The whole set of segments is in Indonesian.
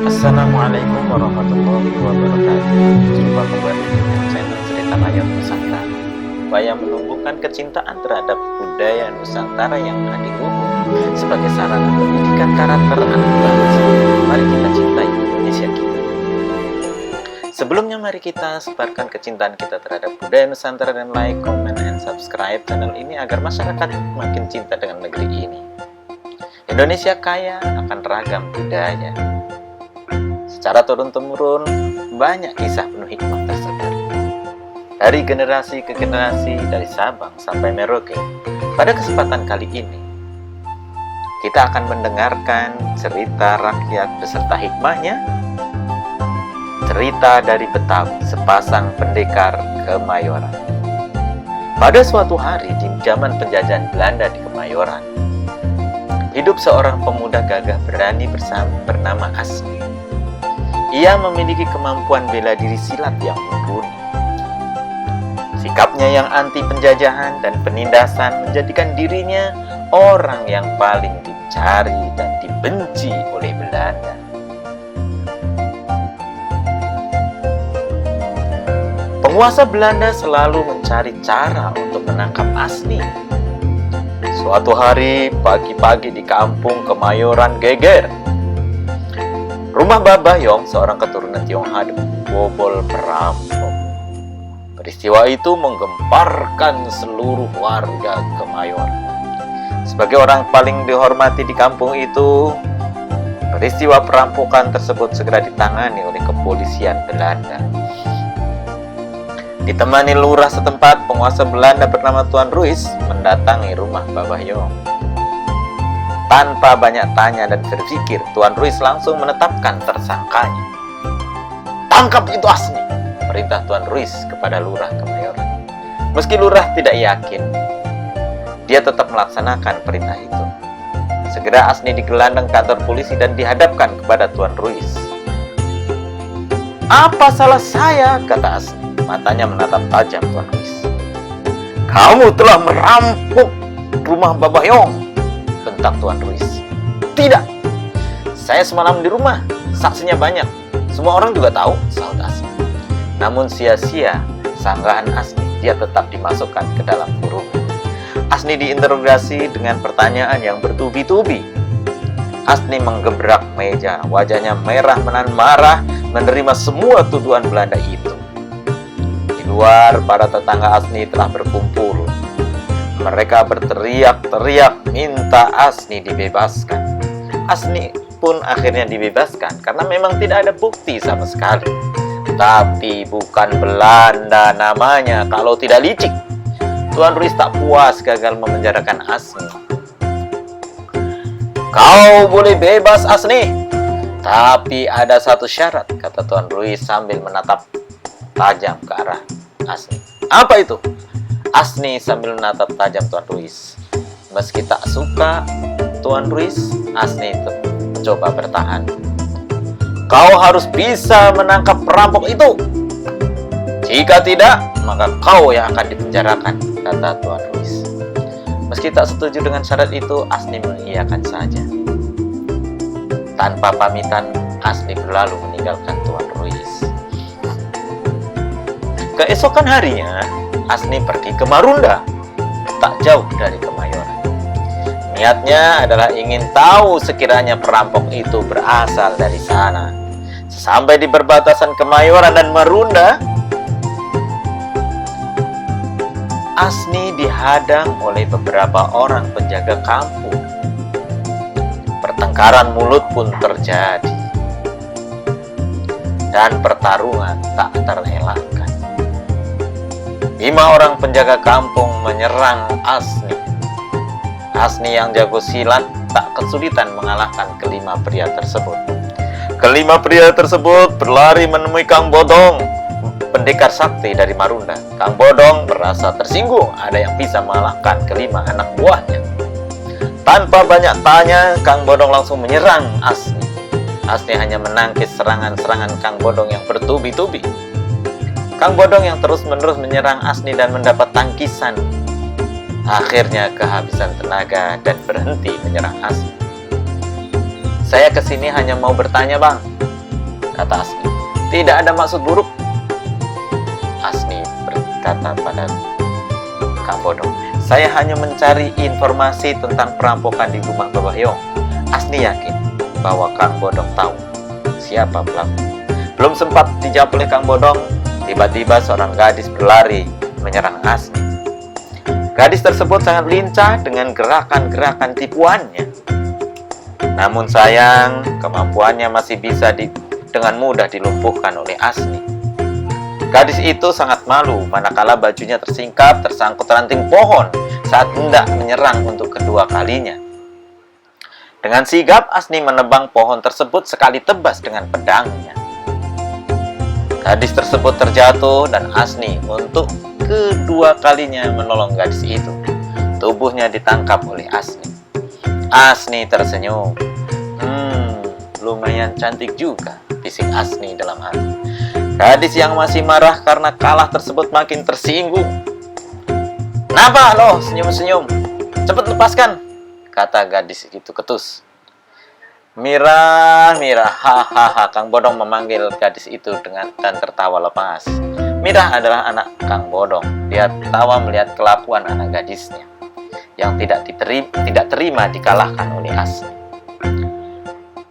Assalamualaikum warahmatullahi wabarakatuh. Jumpa kembali dengan channel Cerita Rakyat Nusantara, upaya menumbuhkan kecintaan terhadap budaya Nusantara yang adiluhung sebagai sarana pendidikan karakter anak bangsa. Mari kita cintai Indonesia kita. Sebelumnya mari kita sebarkan kecintaan kita terhadap budaya Nusantara dan like, comment, and subscribe channel ini agar masyarakat makin cinta dengan negeri ini. Indonesia kaya akan ragam budaya. Secara turun-temurun, banyak kisah penuh hikmah tersebar. Dari generasi ke generasi, dari Sabang sampai Merauke. Pada kesempatan kali ini, kita akan mendengarkan cerita rakyat beserta hikmahnya. Cerita dari Betawi, sepasang pendekar Kemayoran. Pada suatu hari di zaman penjajahan Belanda di Kemayoran, hidup seorang pemuda gagah berani bernama Asni. Ia memiliki kemampuan bela diri silat yang mumpuni. Sikapnya yang anti penjajahan dan penindasan menjadikan dirinya orang yang paling dicari dan dibenci oleh Belanda. Penguasa Belanda selalu mencari cara untuk menangkap Asni. Suatu hari pagi-pagi di kampung Kemayoran geger. Rumah Babayong, seorang keturunan Tionghoa, dibobol perampok. Peristiwa itu menggemparkan seluruh warga Kemayoran. Sebagai orang paling dihormati di kampung itu, peristiwa perampokan tersebut segera ditangani oleh kepolisian Belanda. Ditemani lurah setempat, penguasa Belanda bernama Tuan Ruis mendatangi rumah Babayong. Tanpa banyak tanya dan berpikir, Tuan Ruis langsung menetapkan tersangkanya. "Tangkap itu Asni," perintah Tuan Ruis kepada lurah Kemayoran. Meski lurah tidak yakin, dia tetap melaksanakan perintah itu. Segera Asni digelandang kantor polisi dan dihadapkan kepada Tuan Ruis. "Apa salah saya?" kata Asni. Matanya menatap tajam Tuan Ruis. "Kamu telah merampok rumah Babayong," bentak Tuan Ruis. "Tidak, saya semalam di rumah, saksinya banyak. Semua orang juga tahu," sahut Asni. Namun sia-sia sanggahan Asni, dia tetap dimasukkan ke dalam kurungan. Asni diinterogasi dengan pertanyaan yang bertubi-tubi. Asni menggebrak meja, wajahnya merah menahan marah menerima semua tuduhan Belanda itu. Di luar, para tetangga Asni telah berkumpul. Mereka berteriak-teriak minta Asni dibebaskan. Asni pun akhirnya dibebaskan karena memang tidak ada bukti sama sekali. Tapi bukan Belanda namanya kalau tidak licik. Tuan Ruis tak puas gagal memenjarakan Asni. "Kau boleh bebas Asni, tapi ada satu syarat," kata Tuan Ruis sambil menatap tajam ke arah Asni. "Apa itu?" Asni sambil menatap tajam Tuan Ruis. Meski tak suka Tuan Ruis, Asni mencoba bertahan. "Kau harus bisa menangkap perampok itu. Jika tidak, maka kau yang akan dipenjarakan," kata Tuan Ruis. Meski tak setuju dengan syarat itu, Asni mengiyakan saja. Tanpa pamitan, Asni berlalu meninggalkan Tuan Ruis. Keesokan harinya, Asni pergi ke Marunda, tak jauh dari Kemayoran. Niatnya adalah ingin tahu sekiranya perampok itu berasal dari sana. Sampai di perbatasan Kemayoran dan Marunda, Asni dihadang oleh beberapa orang penjaga kampung. Pertengkaran mulut pun terjadi, dan pertarungan tak terelakkan. 5 orang penjaga kampung menyerang Asni. Asni yang jago silat tak kesulitan mengalahkan kelima pria tersebut. Kelima pria tersebut berlari menemui Kang Bodong, pendekar sakti dari Marunda. Kang Bodong merasa tersinggung ada yang bisa mengalahkan kelima anak buahnya. Tanpa banyak tanya, Kang Bodong langsung menyerang Asni. Asni hanya menangkis serangan-serangan Kang Bodong yang bertubi-tubi. Kang Bodong yang terus-menerus menyerang Asni dan mendapat tangkisan. Akhirnya kehabisan tenaga dan berhenti menyerang Asni. "Saya kesini hanya mau bertanya, Bang. kata Asni. Tidak ada maksud buruk. Asni berkata pada Kang Bodong, saya hanya mencari informasi tentang perampokan di rumah Babahyong. Asni yakin bahwa Kang Bodong tahu siapa pelaku. Belum sempat dijawab oleh Kang Bodong, tiba-tiba seorang gadis berlari menyerang Asni. Gadis tersebut sangat lincah dengan gerakan-gerakan tipuannya. Namun sayang, kemampuannya masih bisa dengan mudah dilumpuhkan oleh Asni. Gadis itu sangat malu manakala bajunya tersingkap tersangkut ranting pohon saat hendak menyerang untuk kedua kalinya. Dengan sigap, Asni menebang pohon tersebut sekali tebas dengan pedangnya. Gadis tersebut terjatuh dan Asni untuk kedua kalinya menolong gadis itu. Tubuhnya ditangkap oleh Asni. Asni tersenyum. Lumayan cantik juga, bisik Asni dalam hati. Gadis yang masih marah karena kalah tersebut makin tersinggung. Kenapa lo senyum-senyum? Cepat lepaskan, kata gadis itu ketus. Mira, hahaha. Kang Bodong memanggil gadis itu dan tertawa lepas. Mira adalah anak Kang Bodong. Dia tertawa melihat kelakuan anak gadisnya yang tidak terima dikalahkan oleh Asni.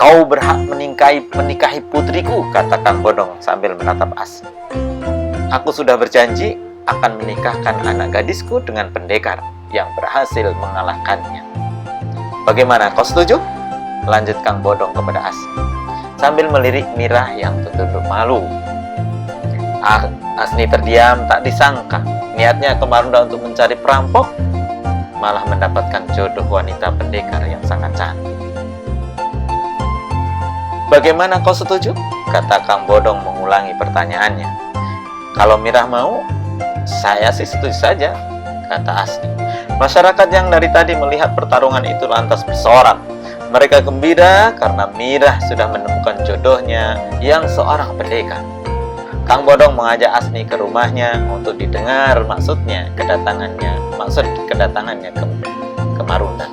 Kau berhak menikahi putriku, kata Kang Bodong sambil menatap Asni. Aku sudah berjanji akan menikahkan anak gadisku dengan pendekar yang berhasil mengalahkannya. Bagaimana, kau setuju? Lanjut Kang Bodong kepada Asni sambil melirik Mira yang tertunduk malu. Asni terdiam, tak disangka niatnya ke Marunda untuk mencari perampok malah mendapatkan jodoh wanita pendekar yang sangat cantik. Bagaimana, kau setuju? Kata Kang Bodong mengulangi pertanyaannya. Kalau Mira mau, saya sih setuju saja, kata Asni. Masyarakat yang dari tadi melihat pertarungan itu lantas bersorak. Mereka gembira karena Mira sudah menemukan jodohnya yang seorang pendekar. Kang Bodong mengajak Asni ke rumahnya untuk didengar maksud kedatangannya ke Marunda.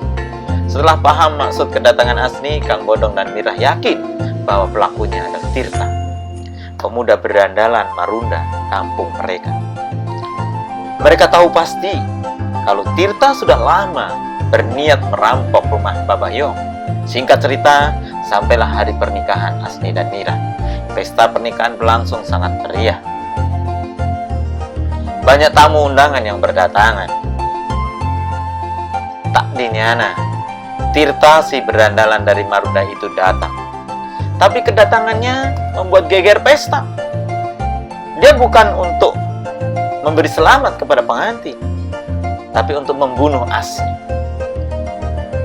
Setelah paham maksud kedatangan Asni, Kang Bodong dan Mira yakin bahwa pelakunya adalah Tirta, pemuda berandalan Marunda, kampung mereka. Mereka tahu pasti kalau Tirta sudah lama berniat merampok rumah Babahyong. Singkat cerita, sampailah hari pernikahan Asni dan Mira. Pesta pernikahan berlangsung sangat meriah. Banyak tamu undangan yang berdatangan. Tak dinyana, Tirta si berandalan dari Marunda itu datang. Tapi kedatangannya membuat geger pesta. Dia bukan untuk memberi selamat kepada pengantin, tapi untuk membunuh Asni.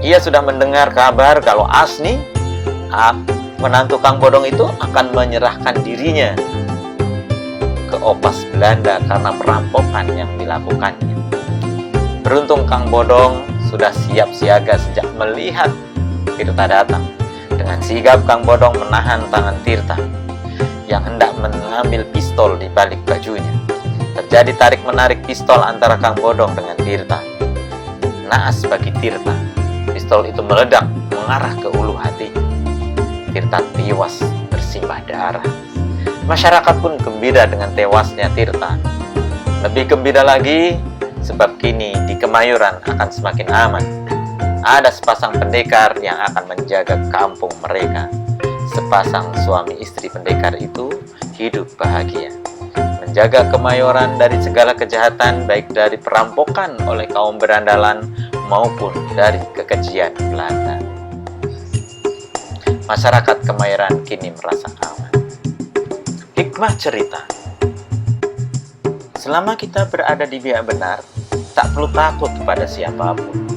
Ia sudah mendengar kabar kalau Asni, menantu Kang Bodong itu, akan menyerahkan dirinya ke opas Belanda karena perampokan yang dilakukannya. Beruntung Kang Bodong sudah siap siaga sejak melihat Tirta datang. Dengan sigap Kang Bodong menahan tangan Tirta yang hendak mengambil pistol di balik bajunya. Terjadi tarik-menarik pistol antara Kang Bodong dengan Tirta. Naas bagi Tirta, pistol itu meledak mengarah ke ulu hati. Tirta tewas bersimbah darah. Masyarakat pun gembira dengan tewasnya Tirta. Lebih gembira lagi sebab kini di Kemayoran akan semakin aman. Ada sepasang pendekar yang akan menjaga kampung mereka. Sepasang suami istri pendekar itu hidup bahagia, menjaga Kemayoran dari segala kejahatan, baik dari perampokan oleh kaum berandalan maupun dari kekejian Belanda. Masyarakat Kemayoran kini merasa aman. Hikmah cerita: selama kita berada di pihak benar, tak perlu takut kepada siapapun.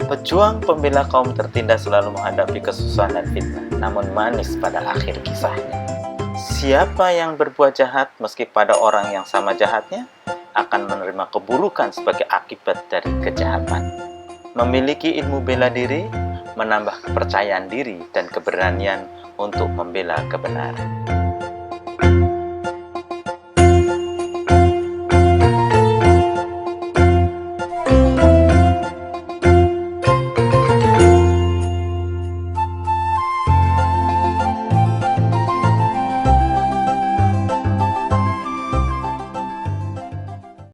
Pejuang pembela kaum tertindas selalu menghadapi kesusahan dan fitnah, namun manis pada akhir kisahnya. Siapa yang berbuat jahat meski pada orang yang sama jahatnya akan menerima keburukan sebagai akibat dari kejahatan. Memiliki ilmu bela diri menambah kepercayaan diri dan keberanian untuk membela kebenaran.